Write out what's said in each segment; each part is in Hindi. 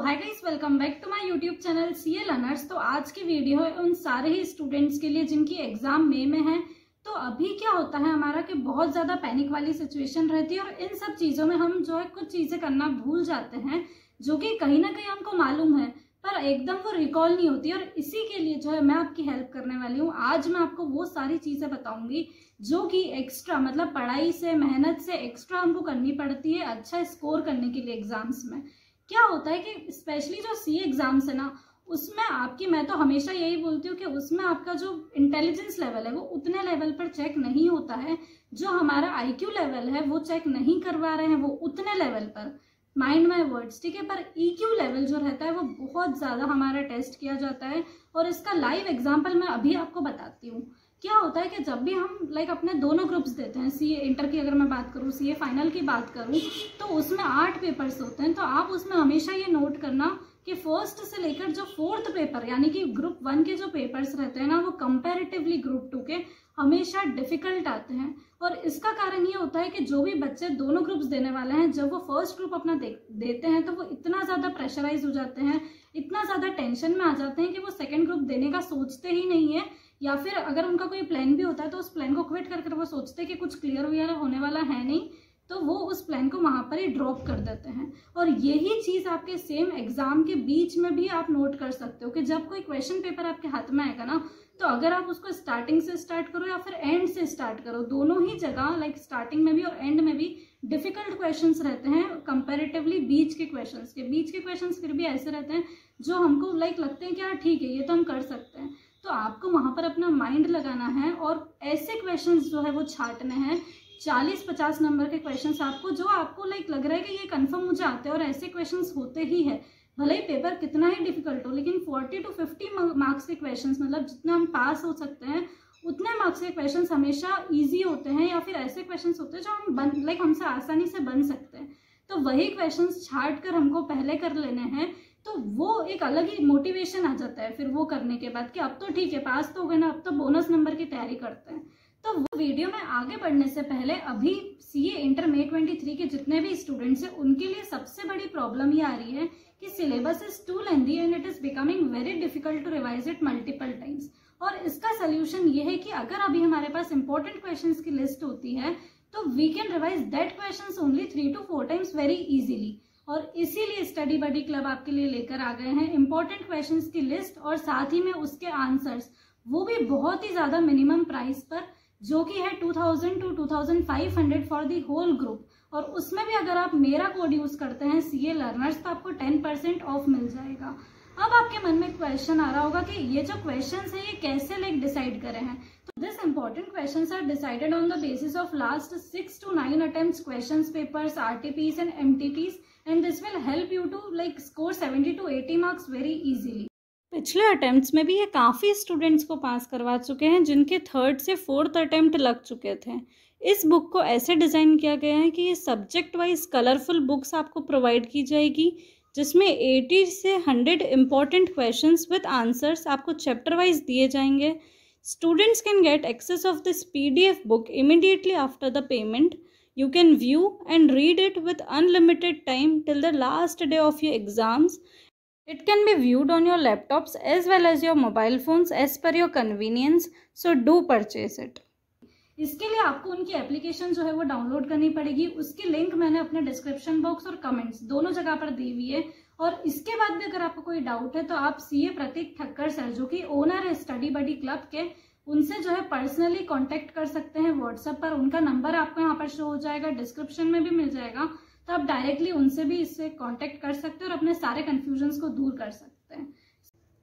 Hi guys, welcome back to my YouTube channel CA learners. तो आज की वीडियो है उन सारे ही स्टूडेंट्स के लिए जिनकी एग्जाम मई में है। तो अभी क्या होता है हमारा कि बहुत ज़्यादा पैनिक वाली सिचुएशन रहती है और इन सब चीज़ों में हम जो है कुछ चीज़ें करना भूल जाते हैं जो कि कहीं ना कहीं हमको मालूम है पर एकदम वो रिकॉल नहीं होती। और इसी के लिए जो है मैं आपकी हेल्प करने वाली हूँ। आज मैं आपको वो सारी चीज़ें बताऊंगी जो कि एक्स्ट्रा मतलब पढ़ाई से मेहनत से एक्स्ट्रा हमको करनी पड़ती है अच्छा स्कोर करने के लिए एग्जाम्स में। क्या होता है कि स्पेशली जो सीए एग्जाम्स है ना, उसमें आपकी, मैं तो हमेशा यही बोलती हूँ कि उसमें आपका जो इंटेलिजेंस लेवल है वो उतने लेवल पर चेक नहीं होता है, जो हमारा आईक्यू लेवल है वो चेक नहीं करवा रहे हैं वो उतने लेवल पर, माइंड माय वर्ड्स, ठीक है। पर ईक्यू लेवल जो रहता है वो बहुत ज़्यादा हमारा टेस्ट किया जाता है और इसका लाइव एग्जाम्पल मैं अभी आपको बताती हूँ। क्या होता है कि जब भी हम अपने दोनों ग्रुप्स देते हैं, सीए इंटर की अगर मैं बात करूँ, सीए फाइनल की बात करूँ, तो उसमें 8 पेपर्स होते हैं। तो आप उसमें हमेशा ये नोट करना कि फर्स्ट से लेकर जो 4th पेपर यानी कि ग्रुप 1 के जो पेपर्स रहते हैं ना, वो कंपैरेटिवली ग्रुप 2 के हमेशा डिफिकल्ट आते हैं। और इसका कारण ये होता है कि जो भी बच्चे दोनों ग्रुप्स देने वाले हैं, जब वो फर्स्ट ग्रुप अपना देते हैं तो वो इतना ज़्यादा प्रेशराइज हो जाते हैं, इतना ज़्यादा टेंशन में आ जाते हैं कि वो सेकेंड ग्रुप देने का सोचते ही नहीं है, या फिर अगर उनका कोई प्लान भी होता है तो उस प्लान को क्विट कर वो सोचते हैं कि कुछ क्लियर वगैरह होने वाला है नहीं, तो वो उस प्लान को वहां पर ही ड्रॉप कर देते हैं। और यही चीज आपके सेम एग्जाम के बीच में भी आप नोट कर सकते हो कि जब कोई क्वेश्चन पेपर आपके हाथ में आएगा ना, तो अगर आप उसको स्टार्टिंग से स्टार्ट करो या फिर एंड से स्टार्ट करो, दोनों ही जगह स्टार्टिंग में भी और एंड में भी डिफिकल्ट क्वेश्चंस रहते हैं कंपैरेटिवली। बीच के क्वेश्चंस फिर भी ऐसे रहते हैं जो हमको लगते हैं कि हाँ ठीक है ये तो हम कर सकते हैं। तो आपको वहां पर अपना माइंड लगाना है और ऐसे क्वेश्चंस जो है वो छांटने हैं, 40-50 नंबर के क्वेश्चंस आपको, जो आपको लग रहा है कि ये कंफर्म मुझे आते हैं। और ऐसे क्वेश्चंस होते ही है, भले ही पेपर कितना ही डिफिकल्ट हो, लेकिन 40 to 50 मार्क्स के क्वेश्चंस, मतलब जितना हम पास हो सकते हैं उतने मार्क्स के क्वेश्चंस हमेशा ईजी होते हैं, या फिर ऐसे क्वेश्चंस होते हैं जो हम हमसे आसानी से बन सकते हैं। तो वही क्वेश्चंस छांट कर हमको पहले कर लेने हैं, तो वो एक अलग ही मोटिवेशन आ जाता है फिर वो करने के बाद कि अब तो ठीक है पास तो हो गए ना, अब तो बोनस नंबर की तैयारी करते हैं। तो वो वीडियो में आगे बढ़ने से पहले अभी सीए इंटर मई 23 के जितने भी स्टूडेंट्स हैं उनके लिए सबसे बड़ी प्रॉब्लम ये आ रही है कि syllabus is too lengthy and it is becoming very difficult to revise it multiple times. और इसका सोल्यूशन ये है कि अगर अभी हमारे पास इंपॉर्टेंट क्वेश्चंस की लिस्ट होती है तो we can revise that questions only 3 to 4 times very easily. और इसीलिए स्टडी बडी क्लब आपके लिए लेकर आ गए हैं इंपॉर्टेंट क्वेश्चंस की लिस्ट और साथ ही में उसके आंसर्स, वो भी बहुत ही ज्यादा मिनिमम प्राइस पर, जो कि है 2000 to 2500 for the whole group. और उसमें भी अगर आप मेरा कोड यूज करते हैं सीए लर्नर्स तो आपको 10% ऑफ मिल जाएगा। अब आपके मन में क्वेश्चन आ रहा होगा कि ये जो क्वेश्चंस है ये कैसे डिसाइड करें हैं। तो this important questions are decided on the basis of last 6 to 9 attempts questions papers, RTPs and MTPs, and this will help you to score 70 to 80 marks very easily। पिछले अटेम्प्ट्स में भी ये काफ़ी स्टूडेंट्स को पास करवा चुके हैं जिनके 3rd से 4th अटेम्प्ट लग चुके थे। इस बुक को ऐसे डिज़ाइन किया गया है कि ये सब्जेक्ट वाइज कलरफुल बुक्स आपको प्रोवाइड की जाएगी, जिसमें 80 से 100 इम्पॉर्टेंट क्वेश्चंस विद आंसर्स आपको चैप्टर वाइज दिए जाएंगे। Students can get access of this PDF book immediately after the payment. You can view and read it with unlimited time till the last day of your exams. It can be viewed on your laptops as well as your mobile phones as per your convenience. So do purchase it. इसके लिए आपको उनकी एप्लीकेशन जो है वो डाउनलोड करनी पड़ेगी। उसकी लिंक मैंने अपने डिस्क्रिप्शन बॉक्स और कमेंट्स दोनों जगह पर दी हुई है। और इसके बाद भी अगर आपको कोई डाउट है तो आप सीए प्रतीक ठक्कर सर, जो कि ओनर है स्टडी बडी क्लब के, उनसे जो है पर्सनली कांटेक्ट कर सकते हैं व्हाट्सएप पर। उनका नंबर आपको यहाँ पर शो हो जाएगा, डिस्क्रिप्शन में भी मिल जाएगा, तो आप डायरेक्टली उनसे भी इससे कांटेक्ट कर सकते हैं और अपने सारे कंफ्यूजन्स को दूर कर सकते हैं।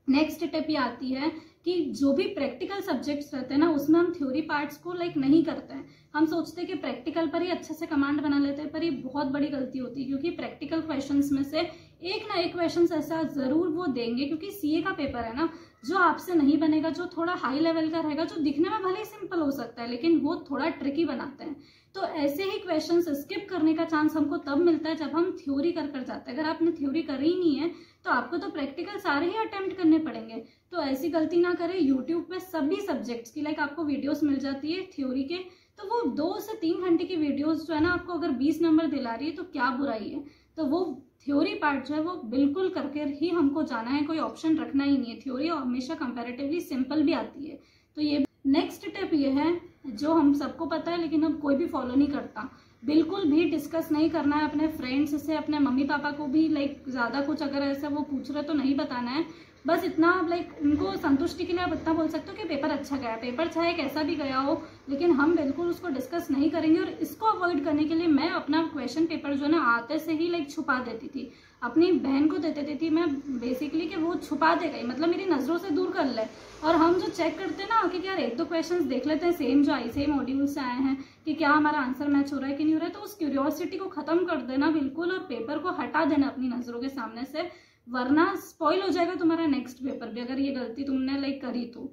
नेक्स्ट टिप ये आती है कि जो भी प्रैक्टिकल सब्जेक्ट्स रहते हैं ना, उसमें हम थ्योरी पार्ट्स को नहीं करते हैं। हम सोचते हैं कि प्रैक्टिकल पर ही अच्छे से कमांड बना लेते हैं, पर ये बहुत बड़ी गलती होती है, क्योंकि प्रैक्टिकल क्वेश्चंस में से एक ना एक क्वेश्चन ऐसा जरूर वो देंगे, क्योंकि सीए का पेपर है ना, जो आपसे नहीं बनेगा, जो थोड़ा हाई लेवल का रहेगा, जो दिखने में भले ही सिंपल हो सकता है लेकिन वो थोड़ा ट्रिकी बनाते हैं। तो ऐसे ही क्वेश्चंस स्किप करने का चांस हमको तब मिलता है जब हम थ्योरी कर जाते हैं। अगर आपने थ्योरी करी ही नहीं है तो आपको तो प्रैक्टिकल सारे ही अटेम्प्ट करने पड़ेंगे। तो ऐसी गलती ना करें। यूट्यूब पे सभी सब्जेक्ट्स की आपको वीडियोस मिल जाती है थ्योरी के, तो वो 2 से 3 घंटे की वीडियोस जो है ना, आपको अगर 20 नंबर दिला रही है तो क्या बुराई है। तो वो थ्योरी पार्ट जो है वो बिल्कुल करके ही हमको जाना है, कोई ऑप्शन रखना ही नहीं है। थ्योरी हमेशा कंपैरेटिवली सिंपल भी आती है। तो ये नेक्स्ट टिप ये है जो हम सबको पता है लेकिन अब कोई भी फॉलो नहीं करता, बिल्कुल भी डिस्कस नहीं करना है अपने फ्रेंड्स से, अपने मम्मी पापा को भी लाइक ज़्यादा कुछ अगर ऐसा वो पूछ रहे तो नहीं बताना है। बस इतना लाइक उनको संतुष्टि के लिए आप इतना बोल सकते हो कि पेपर अच्छा गया, पेपर चाहे कैसा भी गया हो, लेकिन हम बिल्कुल उसको डिस्कस नहीं करेंगे। और इसको अवॉइड करने के लिए मैं अपना क्वेश्चन पेपर जो है ना आते से ही लाइक छुपा देती थी, अपनी बहन को दे देती थी मैं बेसिकली कि वो छुपा दे गई, मतलब मेरी नज़रों से दूर कर ले। और हम जो चेक करते हैं ना कि यार एक दो क्वेश्चंस देख लेते हैं सेम जो आई सेम मॉड्यूल से आए हैं कि क्या हमारा आंसर मैच हो रहा है कि नहीं हो रहा है, तो उस क्यूरियोसिटी को खत्म कर देना बिल्कुल और पेपर को हटा देना अपनी नज़रों के सामने से, वरना स्पॉइल हो जाएगा तुम्हारा नेक्स्ट पेपर भी अगर ये गलती तुमने लाइक करी तो।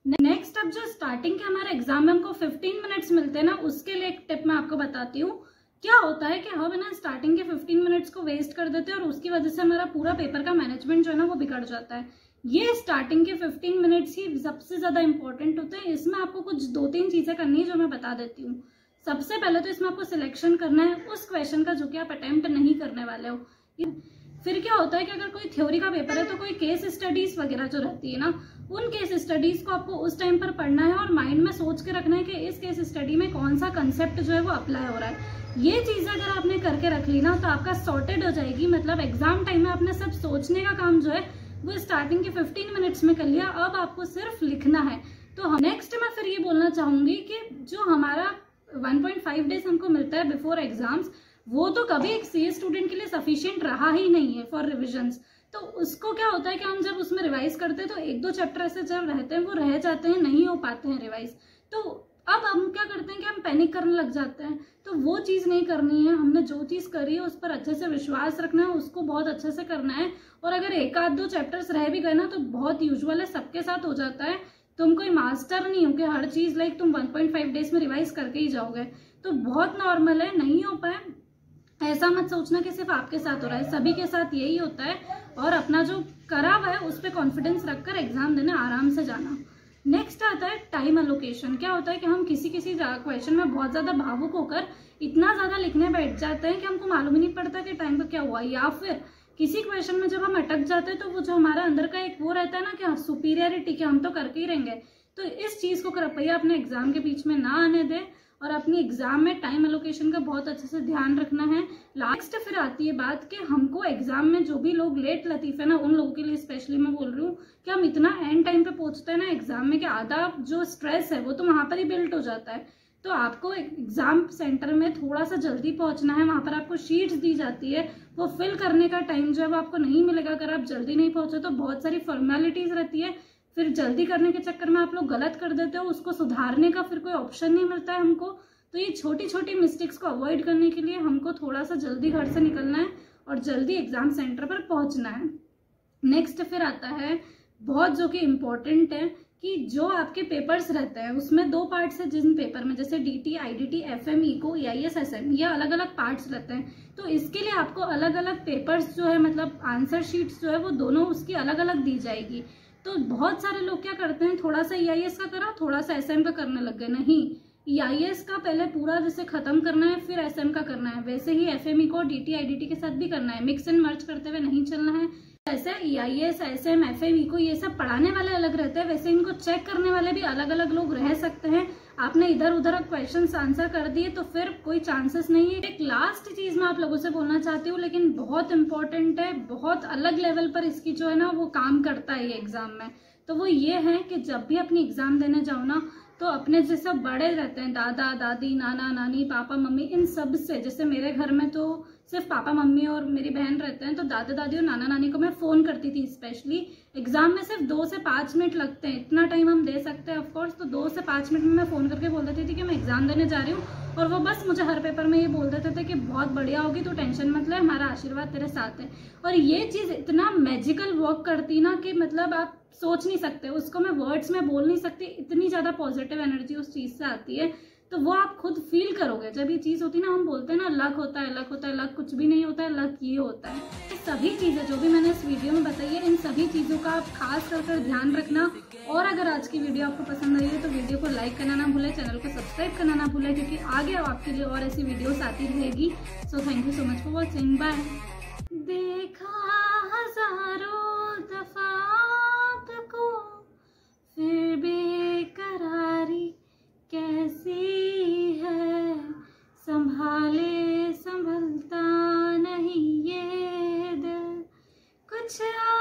नेक्स्ट अब जो स्टार्टिंग के हमारे एग्जाम में हमको 15 मिनट्स मिलते हैं ना, उसके लिए एक टिप मैं आपको बताती हूँ। क्या होता है कि हम ना स्टार्टिंग के 15 मिनट्स को वेस्ट कर देते हैं और उसकी वजह से हमारा पूरा पेपर का मैनेजमेंट जो है ना वो बिगड़ जाता है। ये स्टार्टिंग के 15 मिनट्स ही सबसे ज्यादा इंपॉर्टेंट होते हैं। इसमें आपको कुछ 2-3 चीजें करनी है जो मैं बता देती हूँ। सबसे पहले तो इसमें आपको सिलेक्शन करना है उस क्वेश्चन का जो कि आप अटेम्प्ट नहीं करने वाले हो। फिर क्या होता है कि अगर कोई थ्योरी का पेपर है तो कोई केस स्टडीज वगैरह जो रहती है ना, उन केस स्टडीज को आपको उस टाइम पर पढ़ना है और माइंड में सोच के रखना है कि इस केस स्टडी में कौन सा कंसेप्ट जो है वो अप्लाई हो रहा है। ये चीजें अगर आपने करके रख ली ना तो आपका सॉर्टेड हो जाएगी, मतलब एग्जाम टाइम में आपने सब सोचने का काम जो है वो स्टार्टिंग के 15 मिनट्स में कर लिया, अब आपको सिर्फ लिखना है। तो नेक्स्ट मैं फिर ये बोलना चाहूंगी कि जो हमारा 1.5 डेज हमको मिलता है बिफोर एग्जाम्स, वो तो कभी एक सीए स्टूडेंट के लिए सफिशिएंट रहा ही नहीं है फॉर रिविजन्स। तो उसको क्या होता है कि हम जब उसमें रिवाइज करते हैं तो 1-2 चैप्टर ऐसे जब रहते हैं वो रह जाते हैं, नहीं हो पाते हैं रिवाइज। तो अब हम क्या करते हैं कि हम पैनिक करने लग जाते हैं, तो वो चीज़ नहीं करनी है। हमने जो चीज़ करी है उस पर अच्छे से विश्वास रखना है, उसको बहुत अच्छे से करना है। और अगर 1-2 चैप्टर्स रह भी गए ना तो बहुत यूजुअल है, सबके साथ हो जाता है। तुम कोई मास्टर नहीं हो कि हर चीज़ लाइक तुम 1.5 डेज में रिवाइज करके ही जाओगे, तो बहुत नॉर्मल है। नहीं हो पाए ऐसा मत सोचना कि सिर्फ आपके साथ हो रहा है, सभी के साथ यही होता है। और अपना जो करा हुआ है उस पर कॉन्फिडेंस रखकर एग्जाम देने आराम से जाना। नेक्स्ट आता है टाइम एलोकेशन। क्या होता है कि हम किसी क्वेश्चन में बहुत ज्यादा भावुक होकर इतना ज्यादा लिखने बैठ जाते हैं कि हमको मालूम ही नहीं पड़ता कि टाइम का क्या हुआ, या फिर किसी क्वेश्चन में जब हम अटक जाते हैं तो वो जो हमारा अंदर का एक वो रहता है ना कि सुपीरियरिटी के हम तो करके ही रहेंगे, तो इस चीज को कृपया अपने एग्जाम के बीच में ना आने दें और अपनी एग्जाम में टाइम एलोकेशन का बहुत अच्छे से ध्यान रखना है। लास्ट फिर आती है बात कि हमको एग्जाम में जो भी लोग लेट लतीफ है ना, उन लोगों के लिए स्पेशली मैं बोल रही हूँ कि हम इतना एंड टाइम पे पहुंचते हैं ना एग्जाम में कि आधा जो स्ट्रेस है वो तो वहां पर ही बिल्ट हो जाता है। तो आपको एग्जाम सेंटर में थोड़ा सा जल्दी पहुंचना है, वहां पर आपको शीट्स दी जाती है, वो फिल करने का टाइम जो है वो आपको नहीं मिलेगा अगर आप जल्दी नहीं पहुंचे। तो बहुत सारी फॉर्मेलिटीज रहती है, फिर जल्दी करने के चक्कर में आप लोग गलत कर देते हो, उसको सुधारने का फिर कोई ऑप्शन नहीं मिलता है हमको। तो ये छोटी छोटी मिस्टेक्स को अवॉइड करने के लिए हमको थोड़ा सा जल्दी घर से निकलना है और जल्दी एग्जाम सेंटर पर पहुंचना है। नेक्स्ट फिर आता है बहुत जो कि इम्पोर्टेंट है कि जो आपके पेपर्स रहते हैं उसमें 2 पार्ट्स है जिन पेपर में, जैसे DT, IDT, FM, eco, EIS, SM, ये अलग अलग पार्ट्स रहते हैं। तो इसके लिए आपको अलग अलग पेपर्स जो है मतलब आंसर शीट्स जो है वो दोनों उसकी अलग अलग दी जाएगी। तो बहुत सारे लोग क्या करते हैं, थोड़ा सा EIS का करा, थोड़ा सा SM का करने लग गए। नहीं, EIS का पहले पूरा जैसे खत्म करना है फिर SM का करना है, वैसे ही FME को DT, IDT के साथ भी करना है। मिक्स एंड मर्ज करते हुए नहीं चलना है। जैसे EIS, SM, FME को ये सब पढ़ाने वाले अलग रहते हैं, वैसे इनको चेक करने वाले भी अलग अलग लोग रह सकते हैं। आपने इधर उधर क्वेश्चंस आंसर कर दिए तो फिर कोई चांसेस नहीं है। एक लास्ट चीज मैं आप लोगों से बोलना चाहती हूँ, लेकिन बहुत इंपॉर्टेंट है, बहुत अलग लेवल पर इसकी जो है ना वो काम करता है ये एग्जाम में। तो वो ये है कि जब भी अपनी एग्जाम देने जाओ ना तो अपने जैसे बड़े रहते हैं, दादा दादी, नाना नानी, पापा मम्मी, इन सब से, जैसे मेरे घर में तो सिर्फ पापा मम्मी और मेरी बहन रहते हैं, तो दादा दादी और नाना नानी को मैं फोन करती थी। स्पेशली एग्जाम में सिर्फ 2 से 5 मिनट लगते हैं, इतना टाइम हम दे सकते हैं ऑफकोर्स, तो 2 से 5 मिनट में मैं फोन करके बोल देती थी कि मैं एग्जाम देने जा रही हूँ, और वो बस मुझे हर पेपर में ये बोल देते थे कि बहुत बढ़िया होगी, तो टेंशन मत ले, हमारा आशीर्वाद तेरे साथ है। और ये चीज इतना मैजिकल वर्क करती ना कि मतलब आप सोच नहीं सकते, उसको मैं वर्ड्स में बोल नहीं सकती, इतनी ज्यादा पॉजिटिव एनर्जी उस चीज से आती है। तो वो आप खुद फील करोगे जब ये चीज होती है ना। हम बोलते हैं ना लक होता है, लक होता है, लक कुछ भी नहीं होता है, लक ये होता है। ये सभी चीजें जो भी मैंने इस वीडियो में बताई है, इन सभी चीजों का आप खास कर ध्यान रखना। और अगर आज की वीडियो आपको पसंद आई है तो वीडियो को लाइक करना ना भूले, चैनल को सब्सक्राइब करना ना भूले, क्योंकि आगे आपके लिए और ऐसी वीडियोस आती रहेगी। So thank you so much for watching, bye. कुछ